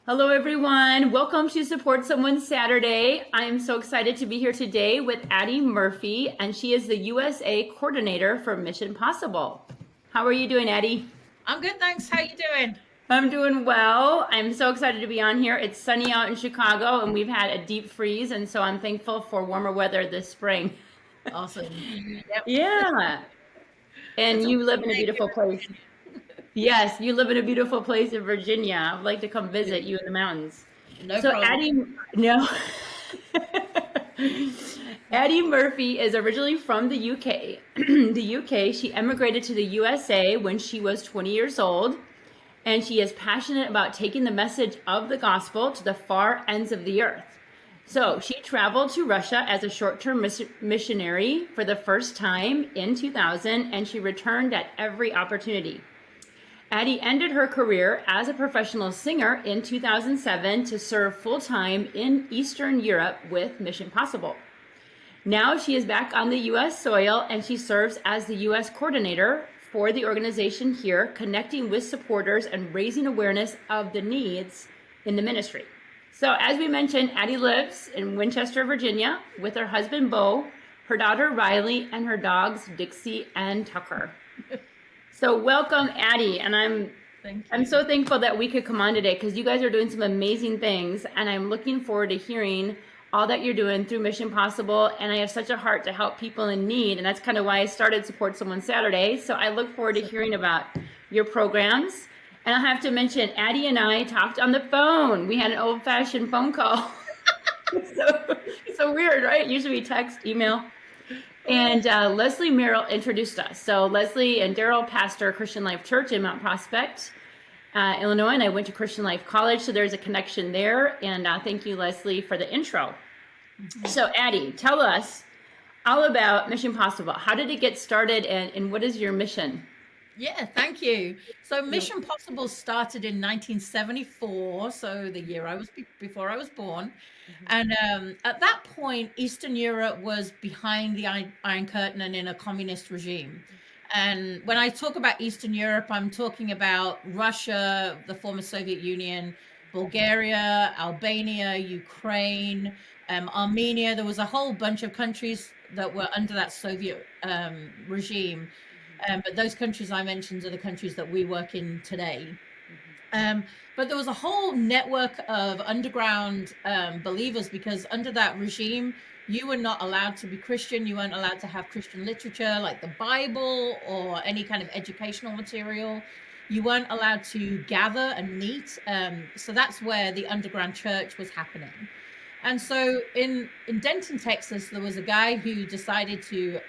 Hello, everyone. Welcome to Support Someone Saturday. I am so excited to be here today with Addie Murphy, and she is the USA coordinator for Mission Possible. How are you doing, Addie? I'm good, thanks. How you doing? I'm doing well. I'm so excited to be on here. It's sunny out in Chicago, and we've had a deep freeze, and so I'm thankful for warmer weather this spring. Awesome. Yep. Yeah. It's And a you live warm in a day here beautiful in place. Yes, you live in a beautiful place in Virginia. I'd like to come visit you in the mountains. Virginia. No So problem. Addie, no. Addie Murphy is originally from the UK. The UK, she emigrated to the USA when she was 20 years old, and she is passionate about taking the message of the gospel to the far ends of the earth. So she traveled to Russia as a short-term missionary for the first time in 2000, and she returned at every opportunity. Addie ended her career as a professional singer in 2007 to serve full-time in Eastern Europe with Mission Possible. Now she is back on the U.S. soil and she serves as the U.S. coordinator for the organization here, connecting with supporters and raising awareness of the needs in the ministry. So as we mentioned, Addie lives in Winchester, Virginia with her husband, Bo, her daughter, Riley, and her dogs, Dixie and Tucker. So welcome, Addie, and I'm so thankful that we could come on today because you guys are doing some amazing things, and I'm looking forward to hearing all that you're doing through Mission Possible, and I have such a heart to help people in need, and that's kind of why I started Support Someone Saturday. So I look forward to hearing about your programs. And I'll have to mention, Addie and I talked on the phone. We had an old-fashioned phone call. So weird, right? Usually we text, email. And Leslie Merrill introduced us. So Leslie and Daryl pastor Christian Life Church in Mount Prospect, Illinois, and I went to Christian Life College, so there's a connection there. And thank you, Leslie, for the intro. So Addie, tell us all about Mission Possible. How did it get started, and what is your mission? Yeah, thank you. So Mission Possible started in 1974, so the year before I was born. And at that point, Eastern Europe was behind the Iron Curtain and in a communist regime. And when I talk about Eastern Europe, I'm talking about Russia, the former Soviet Union, Bulgaria, Albania, Ukraine, Armenia. There was a whole bunch of countries that were under that Soviet regime. But those countries I mentioned are the countries that we work in today. But there was a whole network of underground believers because under that regime, you were not allowed to be Christian. You weren't allowed to have Christian literature like the Bible or any kind of educational material. You weren't allowed to gather and meet. So that's where the underground church was happening. And so in Denton, Texas, there was a guy who decided to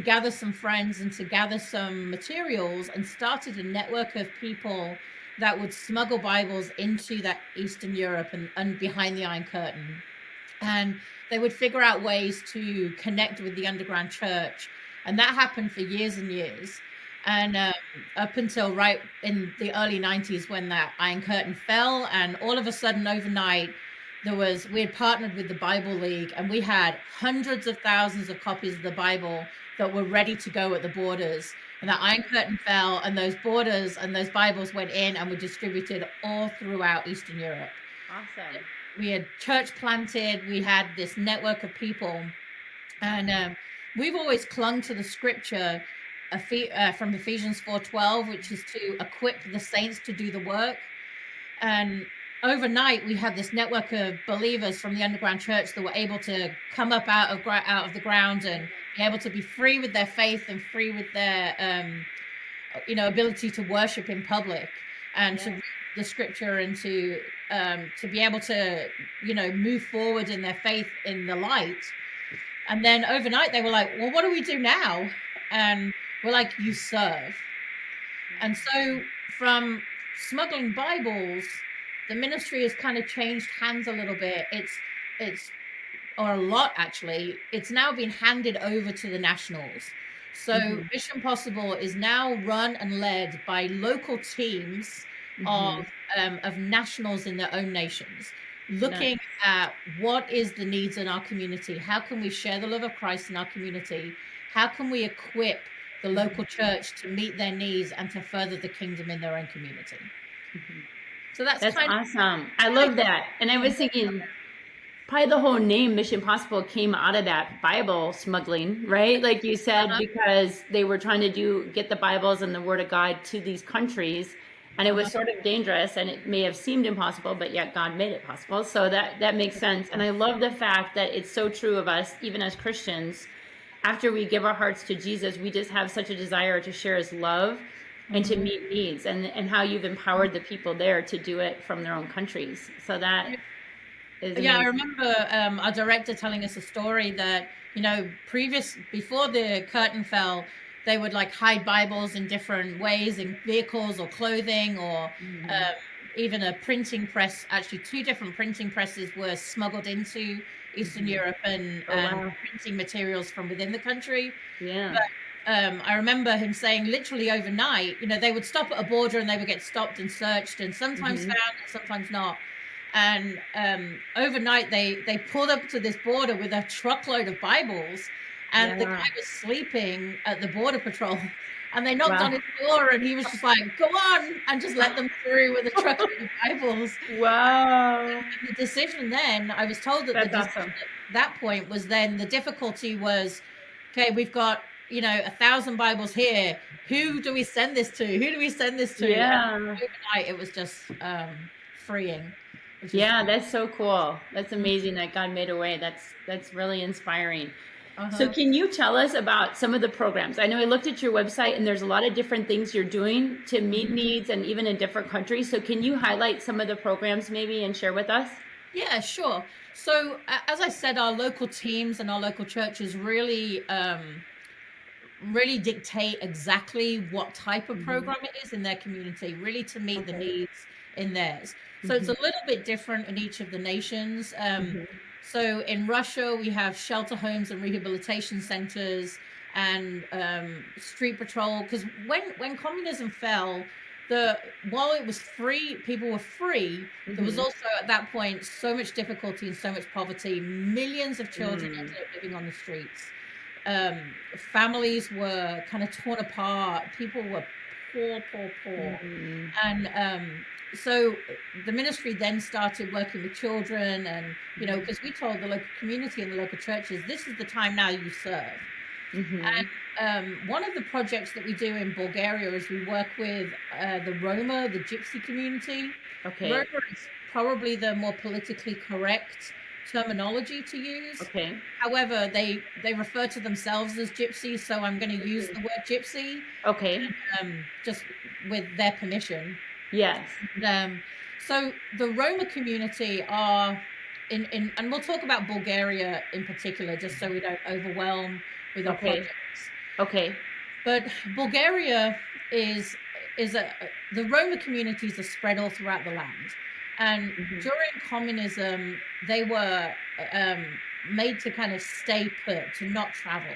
gather some friends and to gather some materials and started a network of people that would smuggle Bibles into that Eastern Europe and behind the Iron Curtain. And they would figure out ways to connect with the underground church. And that happened for years and years. And up until right in the early 90s when that Iron Curtain fell, and all of a sudden overnight, we had partnered with the Bible League, and we had hundreds of thousands of copies of the Bible that were ready to go at the borders. And that Iron Curtain fell, and those borders and those Bibles went in and were distributed all throughout Eastern Europe. Awesome. We had church planted. We had this network of people. And we've always clung to the scripture from Ephesians 4:12, which is to equip the saints to do the work. And overnight, we had this network of believers from the underground church that were able to come up out of the ground and be able to be free with their faith and free with their ability to worship in public and to read the scripture and to be able to move forward in their faith in the light. And then overnight they were like, well, what do we do now? And we're like, you serve. And so from smuggling Bibles, the ministry has kind of changed hands a little bit. Or a lot actually. It's now been handed over to the nationals. So Mission Possible is now run and led by local teams of nationals in their own nations, looking at what is the needs in our community. How can we share the love of Christ in our community? How can we equip the local church to meet their needs and to further the kingdom in their own community? So that's That's kind of awesome. I love that. And I was thinking, probably the whole name Mission Possible came out of that Bible smuggling, right? Like you said, uh-huh, because they were trying to get the Bibles and the Word of God to these countries, and it uh-huh. was sort of dangerous, and it may have seemed impossible, but yet God made it possible. So that makes sense. And I love the fact that it's so true of us, even as Christians. After we give our hearts to Jesus, we just have such a desire to share His love and to Mhm. meet needs, and how you've empowered the people there to do it from their own countries. So that is Yeah, I amazing. remember our director telling us a story that, before the curtain fell, they would like hide Bibles in different ways in vehicles or clothing or Mhm. um, even a printing press. Actually, two different printing presses were smuggled into Eastern Mhm. Europe Oh, and wow. printing materials from within the country. Yeah. But I remember him saying literally overnight, they would stop at a border and they would get stopped and searched and sometimes Mhm. found and sometimes not. And overnight, they pulled up to this border with a truckload of Bibles, and the Yeah. guy was sleeping at the border patrol. And they knocked on Wow. his door, and he was just like, "Go on!" and just let them through with a truckload of Bibles. Wow. And the decision then, I was told that the That's decision awesome. at that point was then the difficulty was, okay, we've got 1,000 Bibles here. Who do we send this to? Who do we send this to? And Yeah. overnight, it was just freeing, which is Yeah, that's so cool. That's mm, amazing that God made a way. That's really inspiring. So uh-huh. can you tell us about some of the programs? I know I looked at your website and there's a lot of different things you're doing to meet Mhm. needs and even in different countries. So can you highlight some of the programs maybe and share with us? Yeah, sure. So as I said, our local teams and our local churches really dictate exactly what type of Hmm. program it is in their community, really to meet the Okay. needs in theirs. So it's Hmm. a little bit different in each of the nations. Hmm. So in Russia, we have shelter homes and rehabilitation centers and street patrol. Because when communism fell, while it was free, people were free. There was Hmm. also at that point so much difficulty and so much poverty. Millions of children Mm. ended up living on the streets. Families were kind of torn apart. People were poor, poor, poor. Mm. And so the ministry then started working with children, and Hmm. because we told the local community and the local churches, this is the time now you serve. Hmm. And one of the projects that we do in Bulgaria is we work with the Roma, the Gypsy community. Okay. Roma is probably the more politically correct terminology to use. Okay. However, they refer to themselves as gypsies, so I'm going to use Okay. the word gypsy Okay. just with their permission. Yes. Um, so the Roma community are and we'll talk about Bulgaria in particular, just so we don't overwhelm with our Okay. projects. Okay. But Bulgaria is is a the Roma communities are spread all throughout the land, and Hmm. during communism, they were um, made to kind of stay put, to not travel.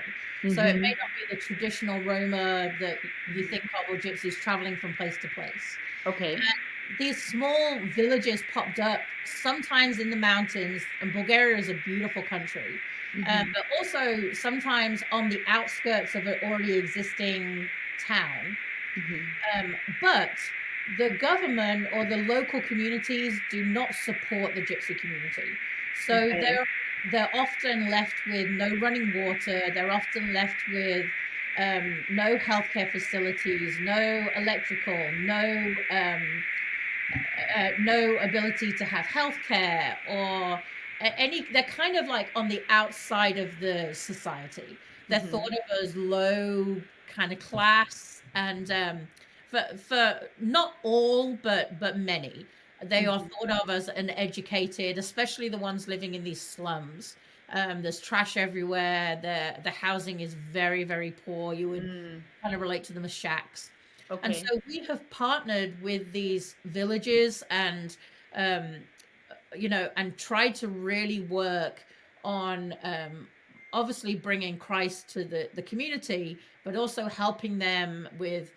So it may Hmm. not be the traditional Roma that you think of, or gypsies traveling from place to place. Okay. These small villages popped up sometimes in the mountains, and Bulgaria is a beautiful country, Hmm. but also sometimes on the outskirts of an already existing town. Hmm. But the government or the local communities do not support the gypsy community. So Okay. they're often left with no running water. They're often left with no healthcare facilities, no electrical, no ability to have healthcare or any. They're kind of like on the outside of the society. They're thought Hmm. of as low kind of class, and for not all, but many, they are Hmm. thought of as uneducated, especially the ones living in these slums. There's trash everywhere. The housing is very, very poor. You would Mm. kind of relate to them as shacks. And Okay. so we have partnered with these villages and um, and tried to really work on obviously bringing Christ to the community, but also helping them with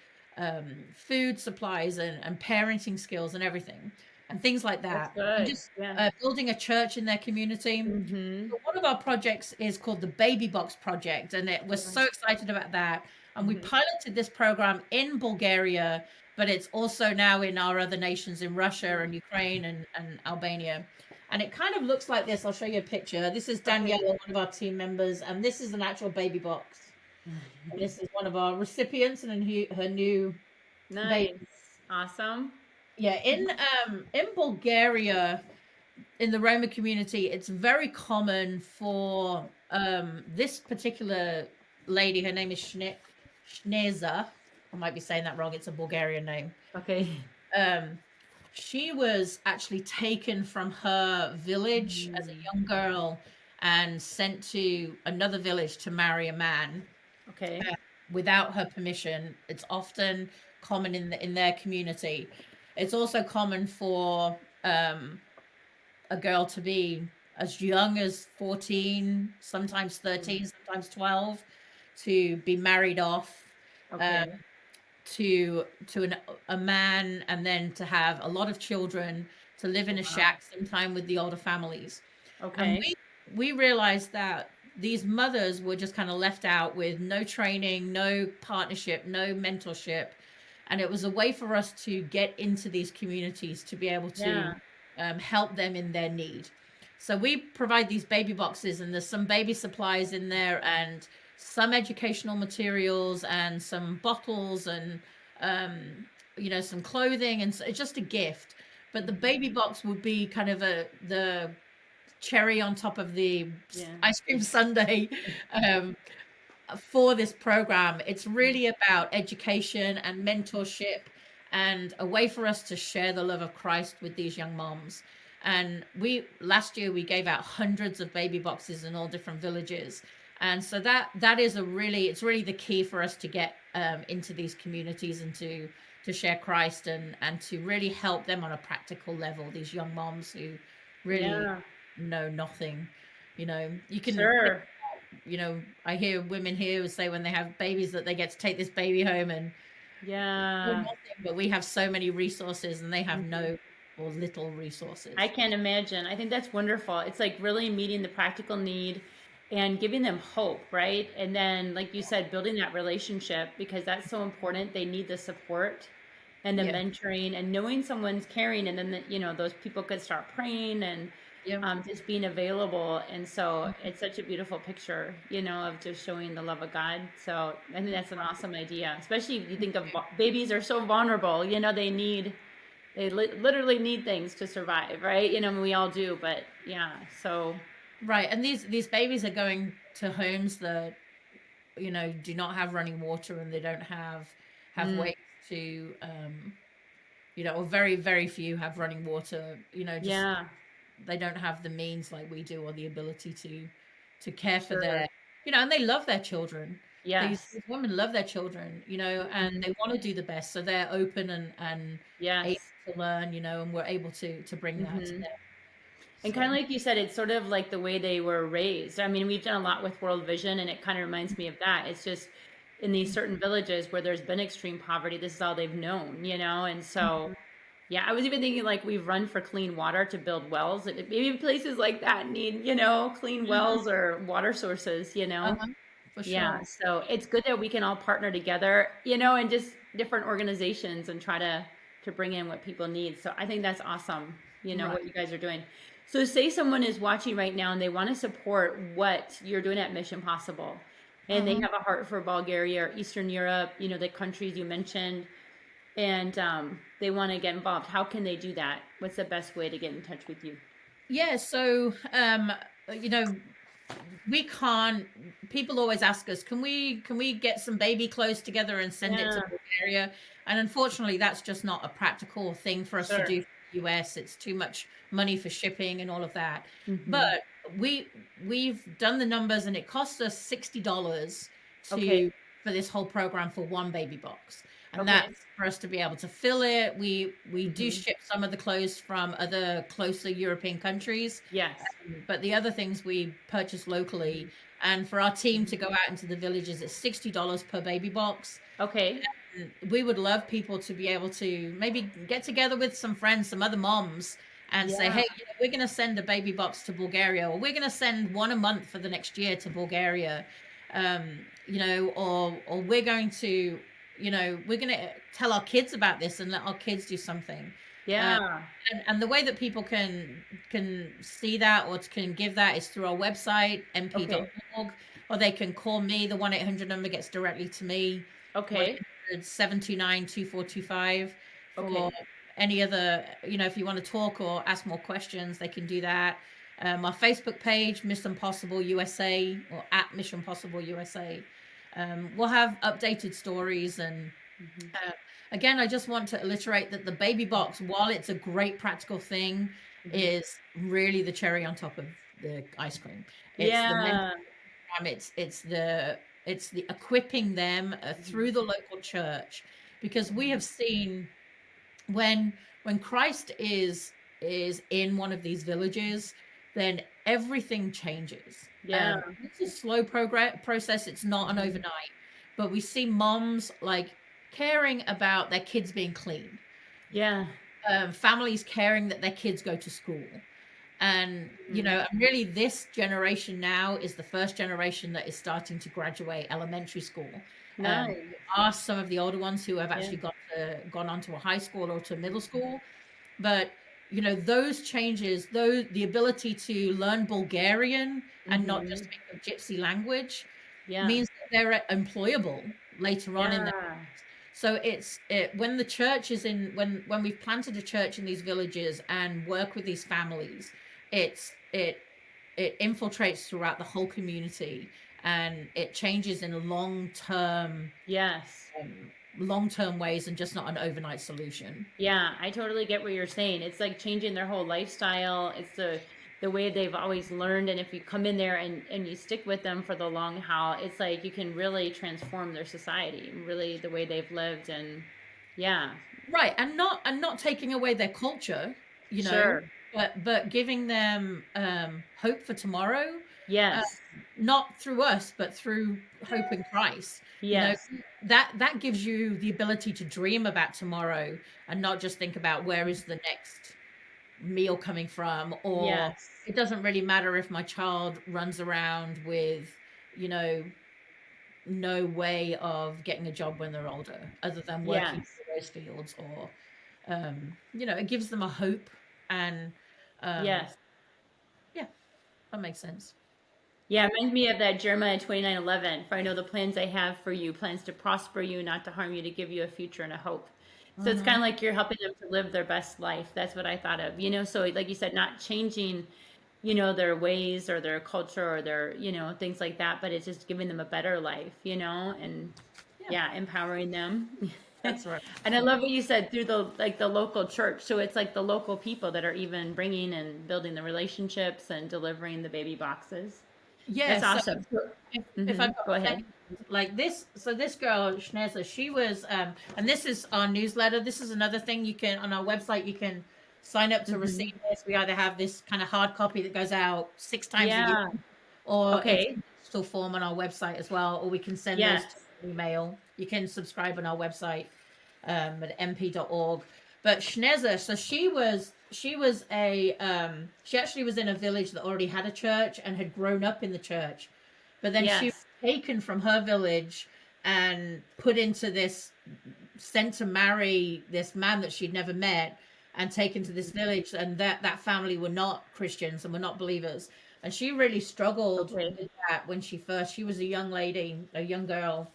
food supplies and parenting skills and everything and things like That's that, and good. just Yeah. building a church in their community. Hmm. So one of our projects is called the Baby Box Project, and we're so excited about that. And we Hmm. piloted this program in Bulgaria but it's also now in our other nations in Russia and Ukraine and Albania. And it kind of looks like this. I'll show you a picture. This is Okay. Danielle, one of our team members, and this is an actual baby box. And this is one of our recipients and her new Nice. baby. Awesome. Yeah, in Bulgaria, in the Roma community, it's very common for this particular lady. Her name is Sneza. I might be saying that wrong. It's a Bulgarian name. Okay. Um, she was actually taken from her village as a young girl and sent to another village to marry a man Okay. without her permission. It's often common in their community. It's also common for a girl to be as young as 14, sometimes 13, sometimes 12, to be married off Okay. to a man, and then to have a lot of children, to live in a shack sometime with the older families. And Okay. we realized that these mothers were just kind of left out with no training, no partnership, no mentorship. And it was a way for us to get into these communities to be able to help them in their need. So we provide these baby boxes, and there's some baby supplies in there, and some educational materials, and some bottles, and some clothing, and so it's just a gift. But the baby box would be kind of the cherry on top of the ice cream sundae for this program. It's really about education and mentorship, and a way for us to share the love of Christ with these young moms. And last year we gave out hundreds of baby boxes in all different villages. And so that is it's really the key for us to get into these communities and to share Christ and to really help them on a practical level, these young moms who really know nothing. You can Sure. I hear women here who say when they have babies that they get to take this baby home and know nothing, but we have so many resources and they have no or little resources. I can't imagine. I think that's wonderful. It's like really meeting the practical need and giving them hope, right? And then, like you said, building that relationship, because that's so important. They need the support and the mentoring and knowing someone's caring, and then those people could start praying and just being available. And so it's such a beautiful picture, of just showing the love of God. So I think that's an awesome idea, especially if you think of babies are so vulnerable. They literally need things to survive, right? We all do, but so. Right. And these babies are going to homes that, do not have running water, and they don't have ways to, or very, very few have running water, they don't have the means like we do, or the ability to care for their, and they love their children. Yes. These women love their children, and they want to do the best. So they're open and able to learn, and we're able to bring that to them. And kind of like you said, it's sort of like the way they were raised. I mean, we've done a lot with World Vision, and it kind of reminds me of that. It's just in these certain villages where there's been extreme poverty, this is all they've known, and so, I was even thinking like we've run for clean water to build wells. Maybe places like that need, clean wells or water sources, For sure. So it's good that we can all partner together, and just different organizations and try to bring in what people need. So I think that's awesome, what you guys are doing. So say someone is watching right now and they want to support what you're doing at Mission Possible, and they have a heart for Bulgaria or Eastern Europe, the countries you mentioned, and they want to get involved. How can they do that? What's the best way to get in touch with you? Yeah, so we can't. People always ask us, can we get some baby clothes together and send it to Bulgaria? And unfortunately, that's just not a practical thing for us to do for the US. It's too much money for shipping and all of that. But we've done the numbers, and it costs us $60 for this whole program for one baby box. And that's for us to be able to fill it. We do ship some of the clothes from other closer European countries. Yes. But the other things we purchase locally. And for our team to go out into the villages, it's $60 per baby box. Okay. And we would love people to be able to maybe get together with some friends, some other moms, and say, hey, we're going to send a baby box to Bulgaria, or we're going to send one a month for the next year to Bulgaria, or we're going to we're going to tell our kids about this and let our kids do something. Um, Yeah. and the way that people can see that or can give that is through our website, Okay. mp.org, or they can call me. The 1-800 number gets directly to me, Okay. 1-800-729-2425. For Okay. any other, if you want to talk or ask more questions, they can do that. Our Facebook page, Mission Possible USA, or at Mission Possible USA. We'll have updated stories. And Mhm. again, I just want to iterate that the baby box, while it's a great practical thing, Mhm. is really the cherry on top of the ice cream. It's the mental Yeah. program, it's the equipping them Mhm. through the local church, because we have seen when Christ is in one of these villages, then everything changes. Yeah. It's a slow process. It's not an Mhm. overnight, but we see moms like caring about their kids being clean, Yeah. families caring that their kids go to school. And Mhm. and really this generation now is the first generation that is starting to graduate elementary school. Nice. Are some of the older ones who have Yeah. actually gone on to a high school or to middle school. But those changes, though, the ability to learn Bulgarian and not just Mhm. speak the gypsy language, Yeah. means that they're employable later on in their Yeah. lives. So when the church is in when we've planted a church in these villages and work with these families, it's it infiltrates throughout the whole community, and it changes in Yes. long term ways, and just not an overnight solution. Yeah, I totally get what you're saying. It's like changing their whole lifestyle. It's the way they've always learned, and if you come in there and you stick with them for the long haul, it's like you can really transform their society, really the way they've lived. And yeah. Right, and not taking away their culture, you know, Sure. but giving them hope for tomorrow, uh, Yes. not through us, but through hope in Christ. You know, Yes. that gives you the ability to dream about tomorrow and not just think about where is the next meal coming from, or Yes. it doesn't really matter if my child runs around with, you know, no way of getting a job when they're older other than working Yes. for those fields, or it gives them a hope. And um Yes. yeah, that makes sense. Yeah, it reminds me of that Jeremiah 29:11. For I know the plans I have for you, plans to prosper you, not to harm you, to give you a future and a hope. So it's kind Hmm. of like you're helping them to live their best life. That's what I thought of. So like you said, not changing, their ways or their culture or their, things like that, but it's just giving them a better life, and Yeah, yeah, empowering them. that's right. And I love what you said through the local church. So it's like the local people that are even bringing and building the relationships and delivering the baby boxes. Yeah, That's so awesome. if I've got Go ahead. seconds, like this, so this girl Schnezler, she was and this is our newsletter. This is another thing you can, on our website, you can sign up to receive Hmm. this. We either have this kind of hard copy that goes out 6 times a year, Yeah. or it's Okay. in digital form on our website as well, or we can send those to Yes. an email. You can subscribe on our website, at mp.org. But Schnezler, so she actually was in a village that already had a church and had grown up in the church, but then she was Yes. taken from her village and put into this, sent to marry this man that she'd never met, and taken to this village, and that family were not Christians and were not believers. And she really struggled Okay. with that when she was a young lady, a young girl,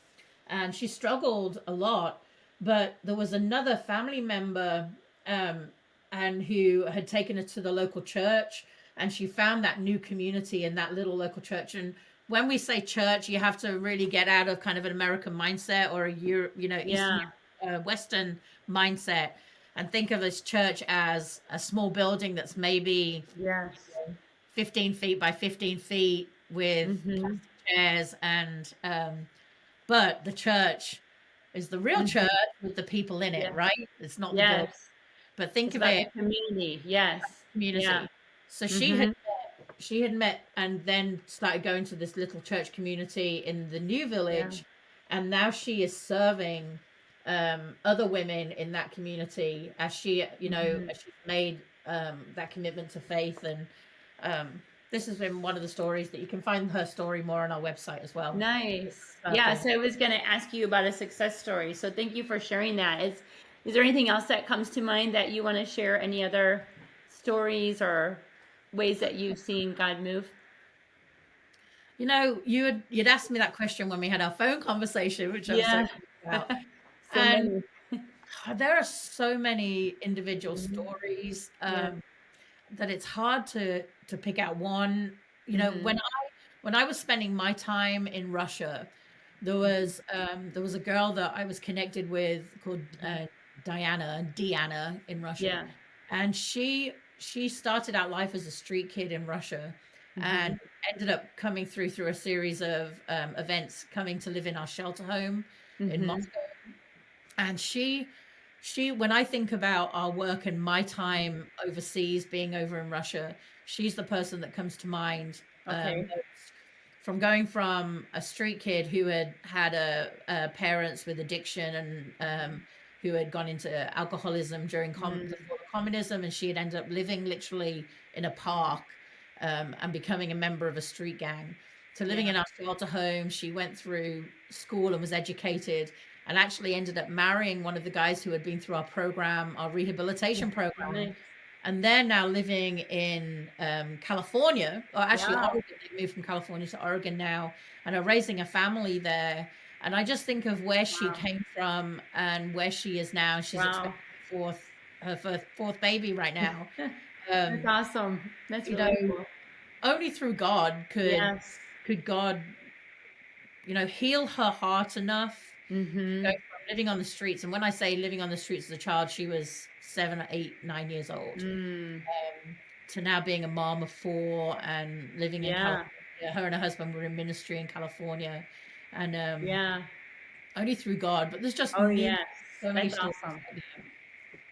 and she struggled a lot. But there was another family member, um, and who had taken her to the local church, and she found that new community in that little local church. And when we say church, you have to really get out of kind of an American mindset or a Eastern Yeah. Western mindset, and think of this church as a small building that's maybe Yes. 15 feet by 15 feet with Hmm. plastic chairs. And but the church is the real church Hmm. with the people in it, Yeah. right? It's not the building. Yes. But think It's of about it, the community. Yes. Yeah. community. So Hmm. she had met and then started going to this little church community in the new Yeah. village, and now she is serving other women in that community, as she Hmm. as she's made that commitment to faith. And um this has been one of the stories that you can find her story more on our website as well. Nice. Uh, Yeah, thing. so I was going to ask you about a success story. So thank you for sharing that. Is there anything else that comes to mind that you want to share? Any other stories or ways that you've seen God move? You know, you'd asked me that question when we had our phone conversation, which I'm so Yeah. happy about. So And many. there are so many individual Mhm. stories Yeah. that it's hard to pick out one. You know, Hmm. when I was spending my time in Russia, there was a girl that I was connected with called Diana in Russia, Yeah. and she started out life as a street kid in Russia, Hmm. and ended up coming through a series of events, coming to live in our shelter home in Hmm. Moscow. And she when I think about our work and my time overseas, being over in Russia, she's the person that comes to mind Okay. most. From going from a street kid who had a parents with addiction, and who had gone into alcoholism during Mm. before the communism, and she had ended up living literally in a park, and becoming a member of a street gang, to living Yeah. in our shelter home. She went through school and was educated, and actually ended up marrying one of the guys who had been through our program, our rehabilitation program. Nice. And they're now living in California, or actually Wow. Oregon. They moved from California to Oregon now, and are raising a family there. And I just think of where she Wow. came from and where she is now. She's Wow. expecting her fourth baby right now. That's Um, awesome. That's you really know, cool. only through God Yes. could God, heal her heart enough to go Hmm. from living on the streets. And when I say living on the streets as a child, she was 7, 8, 9 years old, Mm. to now being a mom of 4 and living in California. Yeah. Her and her husband were in ministry in California, and Yeah. only through God. But there's just Oh, yes. so many That's stories awesome. like that.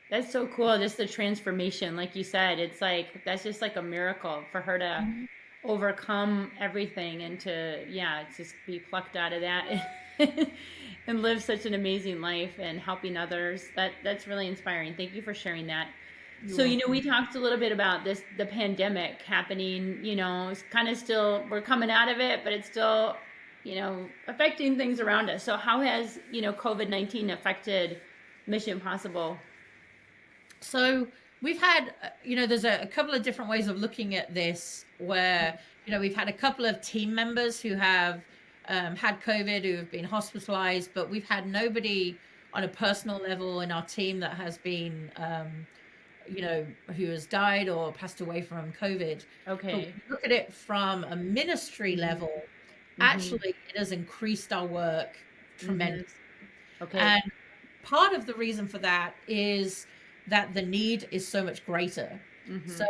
That's so cool. Just the transformation, like you said, it's like that's just like a miracle for her to Mhm. overcome everything and to, yeah, just be plucked out of that and live such an amazing life and helping others. That's really inspiring. Thank you for sharing that. You're So, we welcome. talked a little bit about the pandemic happening, it's kind of still, we're coming out of it, but it's still, affecting things around us. So how has, COVID-19 affected Mission Possible? So we've had, there's a couple of different ways of looking at this, where, we've had a couple of team members who have had COVID, who have been hospitalized, but we've had nobody on a personal level in our team that has been, who has died or passed away from COVID. But when Okay. you look at it from a ministry Hmm. level, Hmm. actually, it has increased our work Hmm. tremendously. Okay. And part of the reason for that is that the need is so much greater. Hmm. So,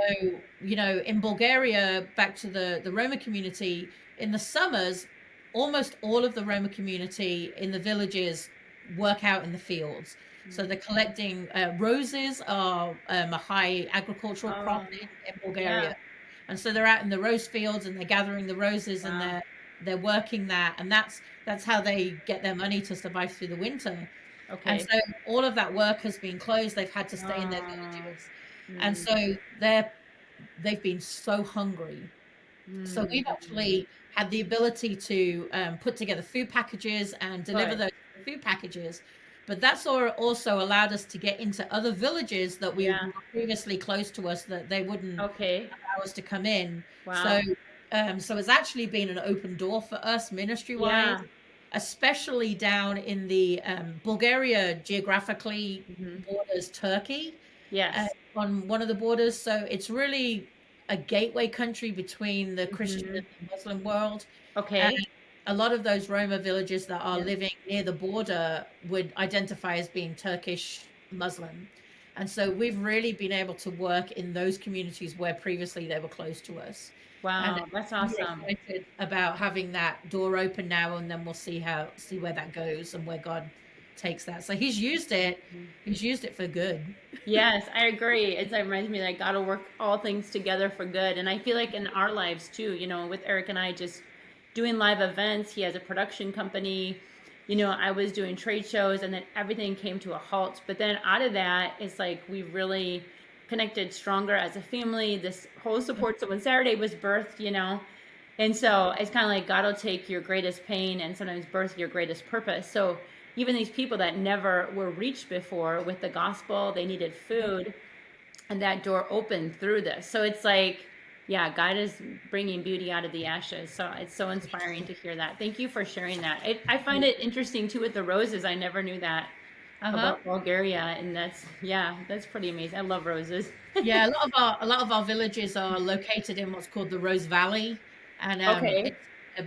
in Bulgaria, back to the Roma community, in the summers, almost all of the Roma community in the villages work out in the fields. So they're collecting roses are a high agricultural crop Oh, in yeah. Bulgaria. And so they're out in the rose fields and they're gathering the roses, and Wow. they're working that, and that's how they get their money to survive through the winter. And Okay. so all of that work has been closed. They've had to stay in their Oh. villages. And Mm. so they've been so hungry. So we've Mm. actually had the ability to put together food packages and deliver Good. those food packages. But that's also allowed us to get into other villages that we were Yeah. previously close to us, that they wouldn't Okay. allow us to come in. So Wow. so it's actually been an open door for us ministry wise, Yeah. especially down in the Bulgaria geographically Hmm. borders Turkey, Yes. on one of the borders. So it's really a gateway country between the Christian Hmm. and the Muslim world. And Okay. a lot of those Roma villages that are Yeah. living near the border would identify as being Turkish Muslim. And so we've really been able to work in those communities where previously they were closed to us. And Wow. That's we're awesome. excited about having that door open now, and then we'll see where that goes and where God takes that. So he's used it for good. Yes, I agree. It reminds me that God will work all things together for good. And I feel like in our lives too, with Eric and I just doing live events, he has a production company. I was doing trade shows and then everything came to a halt. But then out of that, it's like we really connected stronger as a family. This whole Support Someone Saturday was birthed, and so it's kind of like God will take your greatest pain and sometimes birth your greatest purpose. So even these people that never were reached before with the gospel, they needed food, and that door opened through this. So it's like, yeah, God is bringing beauty out of the ashes. So it's so inspiring to hear that. Thank you for sharing that. I find it interesting too with the roses. I never knew that about Bulgaria, and that's pretty amazing. I love roses. Yeah, a lot of our villages are located in what's called the Rose Valley, and Okay.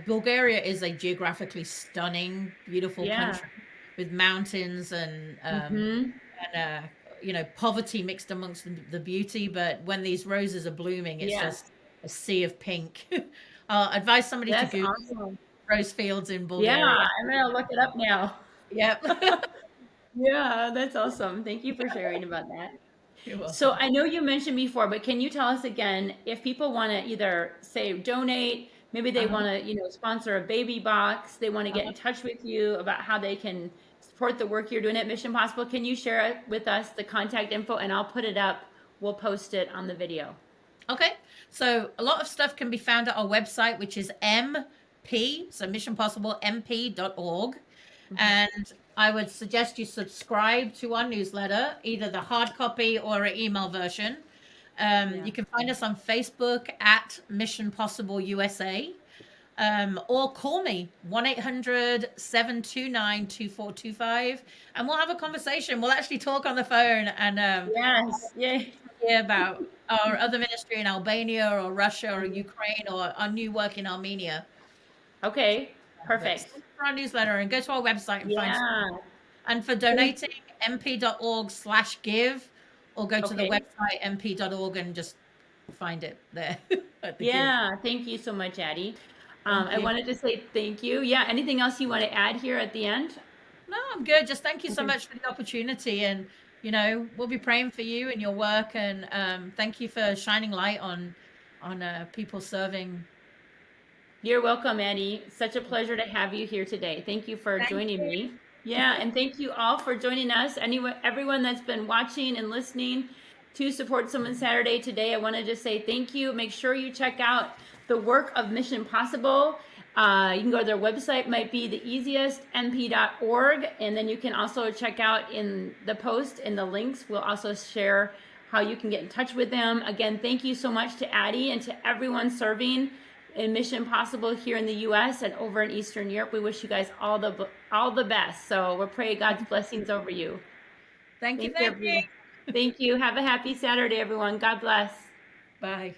Bulgaria is a geographically stunning, beautiful Yeah. country with mountains Mm-hmm. and poverty mixed amongst the beauty. But when these roses are blooming, it's Yeah. just a sea of pink. I'll advise somebody to That's Google awesome. rose fields in Yeah, Bulgaria. I'm gonna look it up now. Yep. Yeah, that's awesome. Thank you for sharing about that. You're So welcome. I know you mentioned before, but can you tell us again if people want to either say donate, maybe they Uh-huh. want to, sponsor a baby box, they want to get Uh-huh. in touch with you about how they can support the work you're doing at Mission Possible. Can you share with us the contact info and I'll put it up. We'll post it on the video. Okay, so a lot of stuff can be found at our website, which is MP, so missionpossiblemp.org. Mhm. And I would suggest you subscribe to our newsletter, either the hard copy or an email version. Yeah. You can find us on Facebook at Mission Possible USA, or call me 1-800-729-2425, and we'll have a conversation. We'll actually talk on the phone and Yes. Yay. hear about our other ministry in Albania or Russia or Ukraine or our new work in Armenia. Okay. But Perfect. sign up for our newsletter and go to our website and find. Yeah. And for Thank- donating, mp.org/give, or go to the Okay. website mp.org and just find it there at the give. Yeah. Thank you so much, Addie. Thank I you. wanted to say thank you. Yeah. Anything else you want to add here at the end? No, I'm good. Just thank you so Okay. much for the opportunity. And, we'll be praying for you and your work. And thank you for shining light on people serving. You're welcome, Addie. Such a pleasure to have you here today. Thank you for Thank joining you. me. Yeah, and thank you all for joining us. Anyone, everyone that's been watching and listening to Support Someone Saturday today, I want to just say thank you. Make sure you check out the work of Mission Possible. You can go to their website, might be the easiest, mp.org. And then you can also check out in the post in the links. We'll also share how you can get in touch with them. Again, thank you so much to Addie and to everyone serving in Mission Possible here in the U.S. and over in Eastern Europe. We wish you guys all the best. So we're praying God's blessings over you. Thank you. Thank you, Thank you. everyone. Thank you. Have a happy Saturday, everyone. God bless. Bye.